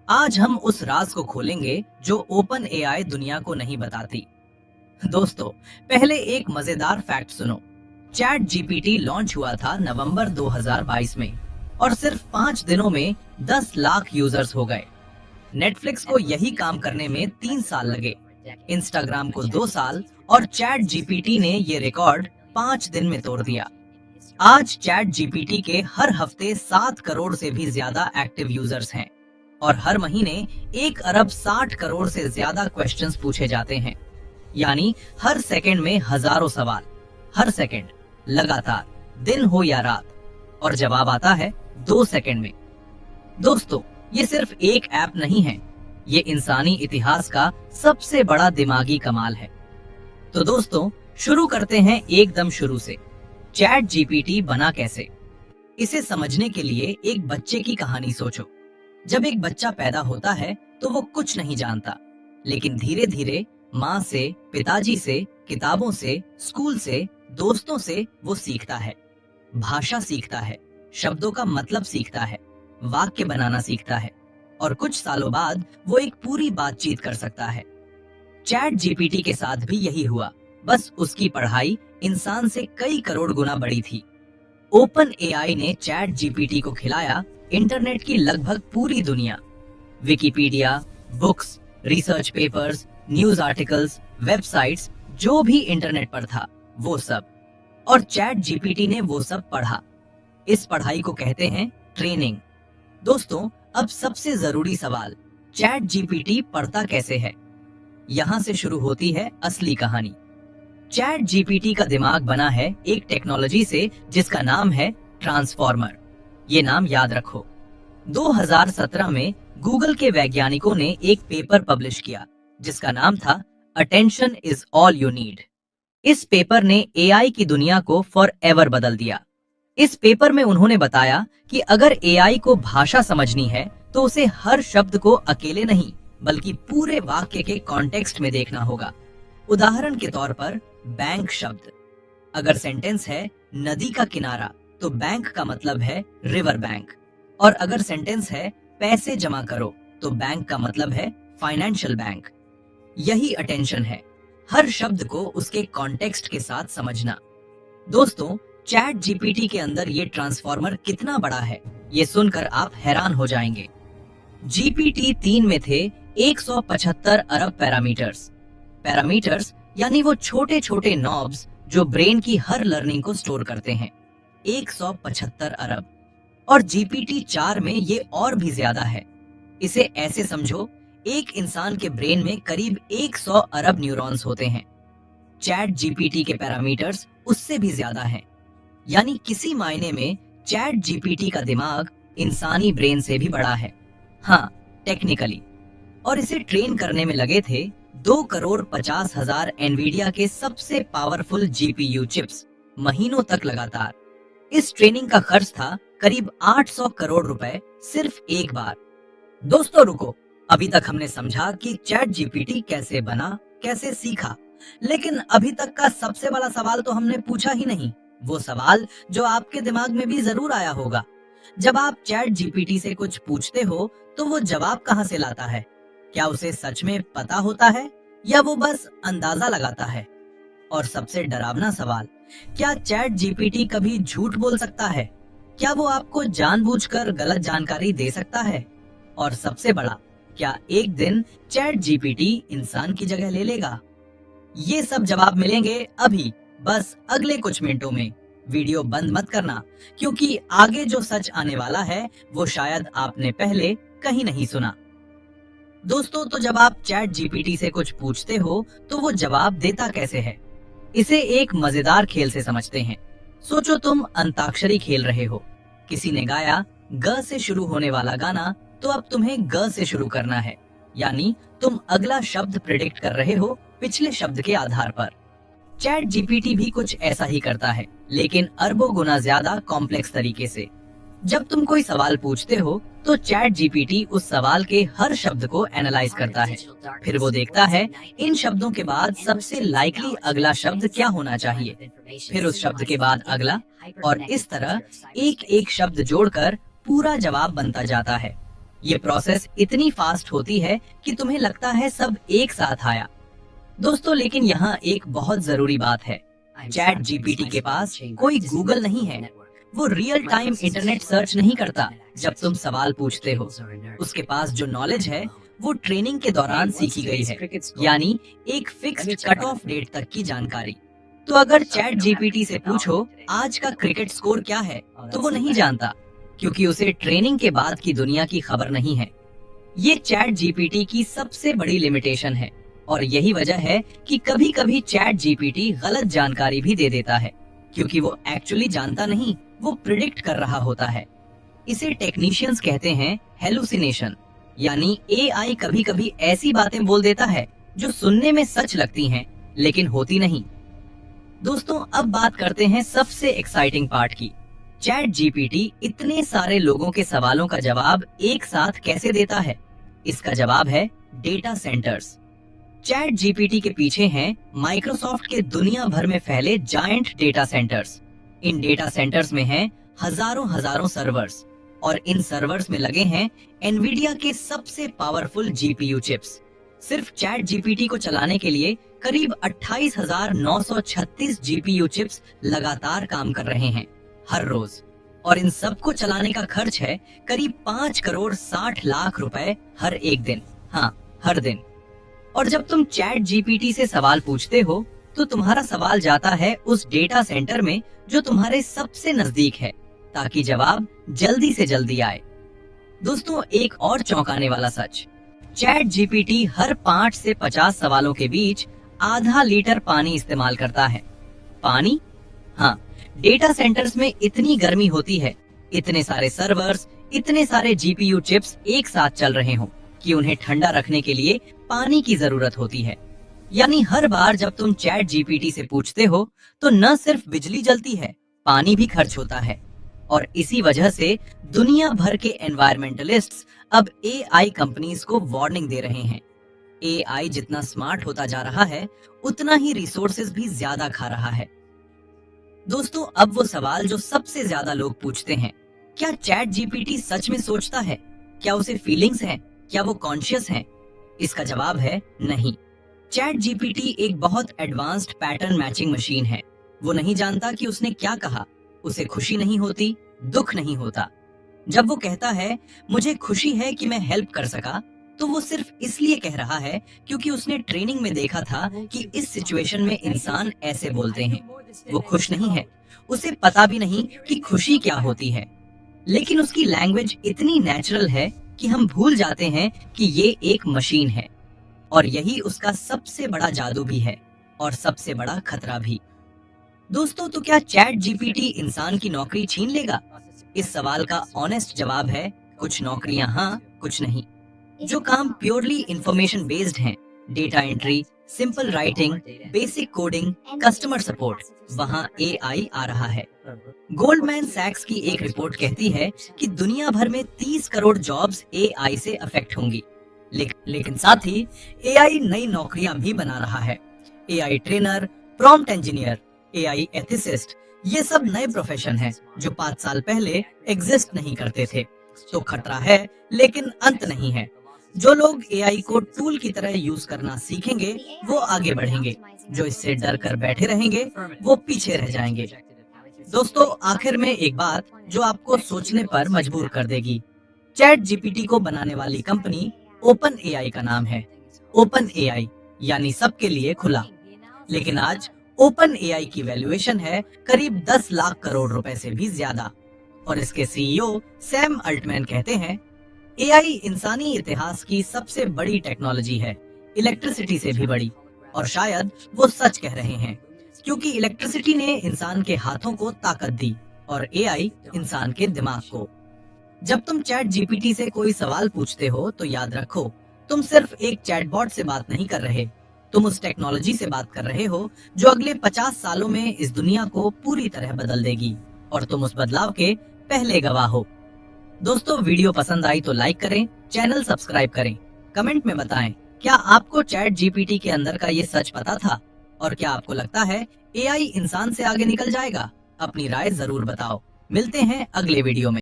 आज हम उस राज को खोलेंगे जो ओपन एआई दुनिया को नहीं बताती। दोस्तों, पहले एक मजेदार फैक्ट सुनो। चैट जीपीटी लॉन्च हुआ था नवंबर 2022 में और सिर्फ 5 दिनों में 10 लाख यूजर्स हो गए। नेटफ्लिक्स को यही काम करने में 3 साल लगे, इंस्टाग्राम को 2 साल और चैट जीपीटी ने ये रिकॉर्ड 5 दिन में तोड़ दिया। आज चैट जीपीटी के हर हफ्ते 7 करोड़ से भी ज्यादा एक्टिव यूजर्स हैं और हर महीने 1 अरब 60 करोड़ से ज्यादा क्वेश्चंस पूछे जाते हैं। यानी हर सेकंड में हजारों सवाल, हर सेकंड, लगातार, दिन हो या रात, और जवाब आता है 2 सेकंड में। दोस्तों, ये सिर्फ एक ऐप नहीं है, ये इंसानी इतिहास का सबसे बड़ा दिमागी कमाल है। तो दोस्तों, शुरू करते हैं एकदम शुरू से। चैट जीपीटी बना कैसे? इसे समझने के लिए एक बच्चे की कहानी सोचो। जब एक बच्चा पैदा होता है तो वो कुछ नहीं जानता, लेकिन धीरे धीरे माँ से, पिताजी से, किताबों से, स्कूल से, दोस्तों से वो सीखता है। भाषा सीखता है, शब्दों का मतलब सीखता है, वाक्य बनाना सीखता है और कुछ सालों बाद वो एक पूरी बातचीत कर सकता है। चैट जीपीटी के साथ भी यही हुआ, बस उसकी पढ़ाई इंसान से कई करोड़ गुना बड़ी थी। ओपन एआई ने चैट जीपीटी को खिलाया इंटरनेट की लगभग पूरी दुनिया। Wikipedia, books, research papers, news articles, websites, जो भी इंटरनेट पर था वो सब। और चैट जीपीटी ने वो सब पढ़ा। इस पढ़ाई को कहते हैं ट्रेनिंग। दोस्तों, अब सबसे जरूरी सवाल, चैट जीपीटी पढ़ता कैसे है? यहाँ से शुरू होती है असली कहानी। चैट जीपीटी का दिमाग बना है एक टेक्नोलॉजी से जिसका नाम है ट्रांसफॉर्मर। ये नाम याद रखो। 2017 में गूगल के वैज्ञानिकों ने एक पेपर पब्लिश किया जिसका नाम था attention is all you need. इस पेपर ने एआई की दुनिया को फॉर एवर बदल दिया। इस पेपर में उन्होंने बताया कि अगर एआई को भाषा समझनी है तो उसे हर शब्द को अकेले नहीं बल्कि पूरे वाक्य के कॉन्टेक्स्ट में देखना होगा। उदाहरण के तौर पर बैंक शब्द, अगर सेंटेंस है नदी का किनारा तो बैंक का मतलब है रिवर बैंक, और अगर सेंटेंस है पैसे जमा करो तो बैंक का मतलब है फाइनेंशियल बैंक। यही अटेंशन है, हर शब्द को उसके कॉन्टेक्स्ट के साथ समझना। दोस्तों, चैट जीपीटी के अंदर ये ट्रांसफॉर्मर कितना बड़ा है ये सुनकर आप हैरान हो जाएंगे। जीपीटी 3 में थे 175 अरब पैरामीटर्स। पैरामीटर्स यानी वो छोटे छोटे नॉब्स जो ब्रेन की हर लर्निंग को स्टोर करते हैं। 175 अरब। और जीपीटी 4 में ये और भी ज्यादा है। इसे ऐसे समझो, एक इंसान के ब्रेन में करीब 100 अरब न्यूरॉन्स होते हैं। चैट जीपीटी के पैरामीटर्स उससे भी ज्यादा हैं। यानी किसी मायने में चैट जीपीटी का दिमाग इंसानी ब्रेन से भी बड़ा है। हाँ, टेक्निकली। और इसे ट्रेन करने में लगे थे 2,50,000 एनवीडिया के सबसे पावरफुल जीपीयू चिप्स, महीनों तक लगातार। इस ट्रेनिंग का खर्च था करीब 800 करोड़ रुपए सिर्फ एक बार। दोस्तों रुको, अभी तक हमने समझा कि चैट जीपीटी कैसे बना, कैसे सीखा, लेकिन अभी तक का सबसे बड़ा सवाल तो हमने पूछा ही नहीं। वो सवाल जो आपके दिमाग में भी जरूर आया होगा। जब आप चैट जीपीटी से कुछ पूछते हो तो वो जवाब कहाँ से लाता है? क्या उसे सच में पता होता है या वो बस अंदाजा लगाता है? और सबसे डरावना सवाल, क्या चैट जीपीटी कभी झूठ बोल सकता है? क्या वो आपको जानबूझकर गलत जानकारी दे सकता है? और सबसे बड़ा, क्या एक दिन चैट जीपीटी इंसान की जगह ले लेगा? ये सब जवाब मिलेंगे अभी, बस अगले कुछ मिनटों में। वीडियो बंद मत करना, क्योंकि आगे जो सच आने वाला है वो शायद आपने पहले कहीं नहीं सुना। दोस्तों, तो जब आप चैट जीपीटी से कुछ पूछते हो तो वो जवाब देता कैसे है? इसे एक मजेदार खेल से समझते हैं। सोचो तुम अंताक्षरी खेल रहे हो। किसी ने गाया ग से शुरू होने वाला गाना, तो अब तुम्हें ग से शुरू करना है। यानी तुम अगला शब्द प्रेडिक्ट कर रहे हो पिछले शब्द के आधार पर। चैट जीपीटी भी कुछ ऐसा ही करता है, लेकिन अरबों गुना ज्यादा कॉम्प्लेक्स तरीके से। जब तुम कोई सवाल पूछते हो तो चैट जीपीटी उस सवाल के हर शब्द को एनालाइज करता है। फिर वो देखता है इन शब्दों के बाद सबसे लाइकली अगला शब्द क्या होना चाहिए, फिर उस शब्द के बाद अगला, और इस तरह एक एक शब्द जोड़कर पूरा जवाब बनता जाता है। ये प्रोसेस इतनी फास्ट होती है कि तुम्हें लगता है सब एक साथ आया। दोस्तों, लेकिन यहाँ एक बहुत जरूरी बात है। चैट जीपीटी के पास कोई गूगल नहीं है। वो रियल टाइम इंटरनेट सर्च नहीं करता जब तुम सवाल पूछते हो। उसके पास जो नॉलेज है वो ट्रेनिंग के दौरान सीखी गई है, यानी एक फिक्स्ड कट ऑफ डेट तक की जानकारी। तो अगर चैट जीपीटी से पूछो आज का क्रिकेट स्कोर क्या है, तो वो नहीं जानता, क्योंकि उसे ट्रेनिंग के बाद की दुनिया की खबर नहीं है। ये चैट जीपीटी की सबसे बड़ी लिमिटेशन है, और यही वजह है कि कभी कभी चैट जीपीटी गलत जानकारी भी दे देता है, क्योंकि वो एक्चुअली जानता नहीं, वो प्रिडिक्ट कर रहा होता है। इसे टेक्नीशियंस कहते हैं हेलुसिनेशन, यानी एआई कभी कभी ऐसी बातें बोल देता है जो सुनने में सच लगती हैं, लेकिन होती नहीं। दोस्तों, अब बात करते हैं सबसे एक्साइटिंग पार्ट की। चैट जीपीटी इतने सारे लोगों के सवालों का जवाब एक साथ कैसे देता है? इसका जवाब है डेटा सेंटर्स। चैट जीपीटी के पीछे हैं माइक्रोसॉफ्ट के दुनिया भर में फैले जायंट डेटा सेंटर्स। इन डेटा सेंटर्स में हैं हजारों हजारों सर्वर्स, और इन सर्वर्स में लगे हैं एनवीडिया के सबसे पावरफुल जीपीयू चिप्स। सिर्फ चैट जीपीटी को चलाने के लिए करीब 28,936 जीपीयू चिप्स लगातार काम कर रहे हैं हर रोज, और इन सबको चलाने का खर्च है करीब 5 करोड़ 60 लाख रुपए हर एक दिन। हाँ, हर दिन। और जब तुम चैट जीपीटी से सवाल पूछते हो तो तुम्हारा सवाल जाता है उस डेटा सेंटर में जो तुम्हारे सबसे नजदीक है, ताकि जवाब जल्दी से जल्दी आए। दोस्तों, एक और चौंकाने वाला सच, चैट जीपीटी हर 5 से 50 सवालों के बीच आधा लीटर पानी इस्तेमाल करता है। पानी? हाँ, डेटा सेंटर्स में इतनी गर्मी होती है, इतने सारे सर्वर्स, इतने सारे जीपीयू चिप्स एक साथ चल रहे हों कि उन्हें ठंडा रखने के लिए पानी की जरूरत होती है। यानी हर बार जब तुम चैट जीपीटी से पूछते हो तो न सिर्फ बिजली जलती है, पानी भी खर्च होता है। और इसी वजह से दुनिया भर के एनवायरमेंटलिस्ट्स अब एआई कंपनीज को वार्निंग दे रहे हैं। एआई जितना स्मार्ट होता जा रहा है, उतना ही रिसोर्सेज भी ज्यादा खा रहा है। दोस्तों, अब वो सवाल जो सबसे ज्यादा लोग पूछते हैं, क्या चैट जीपीटी सच में सोचता है? क्या उसे फीलिंग्स हैं? क्या वो कॉन्शियस है? इसका जवाब है नहीं। चैट जीपीटी एक बहुत एडवांस्ड पैटर्न मैचिंग मशीन है। वो नहीं जानता कि उसने क्या कहा। उसे खुशी नहीं होती, दुख नहीं होता। जब वो कहता है मुझे खुशी है कि मैं हेल्प कर सका, तो वो सिर्फ इसलिए कह रहा है क्योंकि उसने ट्रेनिंग में देखा था कि इस सिचुएशन में इंसान ऐसे बोलते हैं। वो खुश नहीं है, उसे पता भी नहीं कि खुशी क्या होती है, लेकिन उसकी लैंग्वेज इतनी नेचुरल है कि हम भूल जाते हैं कि ये एक मशीन है। और यही उसका सबसे बड़ा जादू भी है, और सबसे बड़ा खतरा भी। दोस्तों, तो क्या चैट जीपीटी इंसान की नौकरी छीन लेगा? इस सवाल का ऑनेस्ट जवाब है कुछ नौकरियां हाँ, कुछ नहीं। जो काम प्योरली इंफॉर्मेशन बेस्ड हैं, data entry, simple writing, basic coding, customer support, वहाँ एआई आ रहा है। गोल्डमैन सैक्स की एक रिपोर्ट कहती है कि दुनिया भर में 30 करोड़ जॉब्स एआई से अफेक्ट होंगी। लेकिन साथ ही एआई नई नौकरियां भी बना रहा है। AI trainer, prompt engineer, AI ethicist, ये सब नए प्रोफेशन हैं जो 5 साल पहले एग्जिस्ट नहीं करते थे। तो खतरा है, लेकिन अंत नहीं है। जो लोग एआई को टूल की तरह यूज करना सीखेंगे, वो आगे बढ़ेंगे। जो इससे डर कर बैठे रहेंगे, वो पीछे रह जाएंगे। दोस्तों, आखिर में एक बात जो आपको सोचने पर मजबूर कर देगी। चैट जीपीटी को बनाने वाली कंपनी ओपन एआई का नाम है। ओपन एआई यानी सबके लिए खुला। लेकिन आज ओपन एआई की वैल्यूएशन है करीब 10 लाख करोड़ रुपए से भी ज्यादा। और इसके सीईओ सैम अल्टमैन कहते हैं, एआई इंसानी इतिहास की सबसे बड़ी टेक्नोलॉजी है, इलेक्ट्रिसिटी से भी बड़ी। और शायद वो सच कह रहे हैं, क्योंकि इलेक्ट्रिसिटी ने इंसान के हाथों को ताकत दी और एआई इंसान के दिमाग को। जब तुम चैट जीपीटी से कोई सवाल पूछते हो तो याद रखो, तुम सिर्फ एक चैटबॉट से बात नहीं कर रहे, तुम उस टेक्नोलॉजी से बात कर रहे हो जो अगले 50 सालों में इस दुनिया को पूरी तरह बदल देगी, और तुम उस बदलाव के पहले गवाह हो। दोस्तों, वीडियो पसंद आई तो लाइक करें, चैनल सब्सक्राइब करें, कमेंट में बताएं क्या आपको चैट जीपीटी के अंदर का ये सच पता था, और क्या आपको लगता है एआई इंसान से आगे निकल जाएगा? अपनी राय जरूर बताओ। मिलते हैं अगले वीडियो में।